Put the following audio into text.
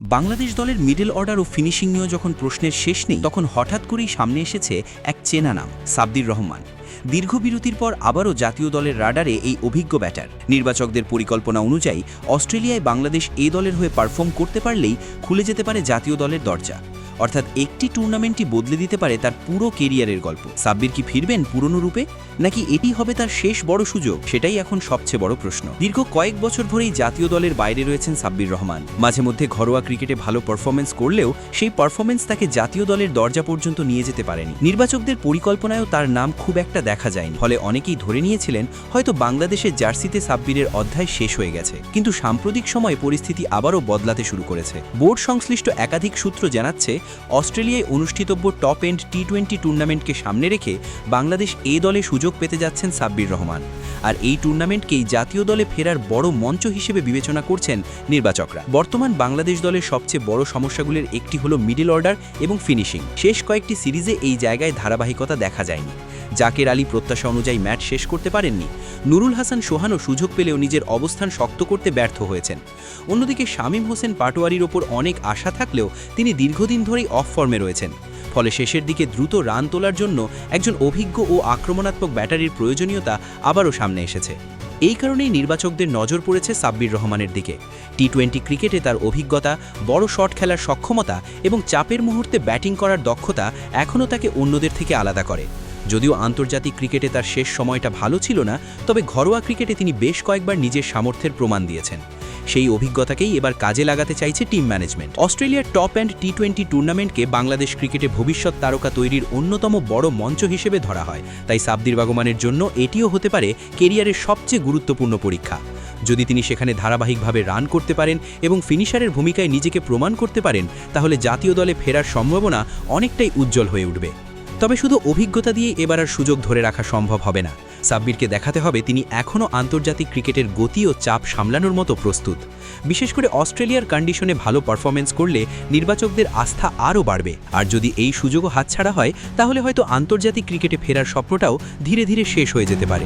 বাংলাদেশ দলের middle order ও finishing নিয়ে যখন প্রশ্নের শেষ নেই তখন হঠাৎ করেই সামনে এসেছে এক চেনা নাম সাব্বির রহমান। দীর্ঘ বিরতির পর আবারও জাতীয় দলের রাডারে এই অভিজ্ঞ ব্যাটার। নির্বাচকদের পরিকল্পনা অনুযায়ী অস্ট্রেলিয়ায় বাংলাদেশ এ দলের হয়ে পারফর্ম করতে পারলেই খুলে যেতে পারে জাতীয় দলের দরজা। অর্থাৎ একটি টুর্নামেন্টই বদলে দিতে পারে তার পুরো কেরিয়ারের গল্প। সাব্বির কি ফিরবেন পুরনো রূপে, নাকি এটি হবে তার শেষ বড় সুযোগ? সেটাই এখন সবচেয়ে বড় প্রশ্ন। দীর্ঘ কয়েক বছর ধরেই জাতীয় দলের বাইরে রয়েছেন সাব্বির রহমান। মাঝে মধ্যে ঘরোয়া ক্রিকেটে ভালো পারফরমেন্স করলেও সেই পারফরমেন্স তাকে জাতীয় দলের দরজা পর্যন্ত নিয়ে যেতে পারেনি। নির্বাচকদের পরিকল্পনায়ও তার নাম খুব একটা দেখা যায়নি, ফলে অনেকেই ধরে নিয়েছিলেন হয়তো বাংলাদেশের জার্সিতে সাব্বিরের অধ্যায় শেষ হয়ে গেছে। কিন্তু সাম্প্রতিক সময়ে পরিস্থিতি আবারও বদলাতে শুরু করেছে। বোর্ড সংশ্লিষ্ট একাধিক সূত্র জানাচ্ছে, অস্ট্রেলিয়ায় অনুষ্ঠিতব্য টপ এন্ড টি-20 টুর্নামেন্টকে সামনে রেখে বাংলাদেশ এ দলে সুযোগ পেতে যাচ্ছেন সাব্বির রহমান। আর এই টুর্নামেন্টকেই জাতীয় দলে ফেরার বড় মঞ্চ হিসেবে বিবেচনা করছেন নির্বাচকরা। বর্তমান বাংলাদেশ দলের সবচেয়ে বড় সমস্যাগুলির একটি হলো মিডল অর্ডার এবং ফিনিশিং। শেষ কয়েকটি সিরিজে এই জায়গায় ধারাবাহিকতা দেখা যায়নি। জাকের আলী প্রত্যাশা অনুযায়ী ম্যাচ শেষ করতে পারেননি। নুরুল হাসান সোহানও সুযোগ পেলেও নিজের অবস্থান শক্ত করতে ব্যর্থ হয়েছেন। অন্যদিকে শামীম হোসেন পাটোয়ারির ওপর অনেক আশা থাকলেও তিনি দীর্ঘদিন ধরেই অফ ফর্মে রয়েছেন। ফলে শেষের দিকে দ্রুত রান তোলার জন্য একজন অভিজ্ঞ ও আক্রমণাত্মক ব্যাটারির প্রয়োজনীয়তা আবারও সামনে এসেছে। এই কারণেই নির্বাচকদের নজর পড়েছে সাব্বির রহমানের দিকে। টি-20 ক্রিকেটে তার অভিজ্ঞতা, বড় শট খেলার সক্ষমতা এবং চাপের মুহূর্তে ব্যাটিং করার দক্ষতা এখনও তাকে অন্যদের থেকে আলাদা করে। যদিও আন্তর্জাতিক ক্রিকেটে তার শেষ সময়টা ভালো ছিল না, তবে ঘরোয়া ক্রিকেটে তিনি বেশ কয়েকবার নিজের সামর্থ্যের প্রমাণ দিয়েছেন। সেই অভিজ্ঞতাকেই এবার কাজে লাগাতে চাইছে টিম ম্যানেজমেন্ট। অস্ট্রেলিয়ার টপ অ্যান্ড টি-20 টুর্নামেন্টকে বাংলাদেশ ক্রিকেটে ভবিষ্যৎ তারকা তৈরির অন্যতম বড় মঞ্চ হিসেবে ধরা হয়। তাই সাব্বির রহমানের জন্য এটিও হতে পারে কেরিয়ারের সবচেয়ে গুরুত্বপূর্ণ পরীক্ষা। যদি তিনি সেখানে ধারাবাহিকভাবে রান করতে পারেন এবং ফিনিশারের ভূমিকায় নিজেকে প্রমাণ করতে পারেন, তাহলে জাতীয় দলে ফেরার সম্ভাবনা অনেকটাই উজ্জ্বল হয়ে উঠবে। তবে শুধু অভিজ্ঞতা দিয়ে এবার আর সুযোগ ধরে রাখা সম্ভব হবে না। সাব্বিরকে দেখাতে হবে তিনি এখনও আন্তর্জাতিক ক্রিকেটের গতি ও চাপ সামলানোর মতো প্রস্তুত। বিশেষ করে অস্ট্রেলিয়ার কন্ডিশনে ভালো পারফরমেন্স করলে নির্বাচকদের আস্থা আরও বাড়বে। আর যদি এই সুযোগও হাতছাড়া হয়, তাহলে হয়তো আন্তর্জাতিক ক্রিকেটে ফেরার স্বপ্নটাও ধীরে ধীরে শেষ হয়ে যেতে পারে।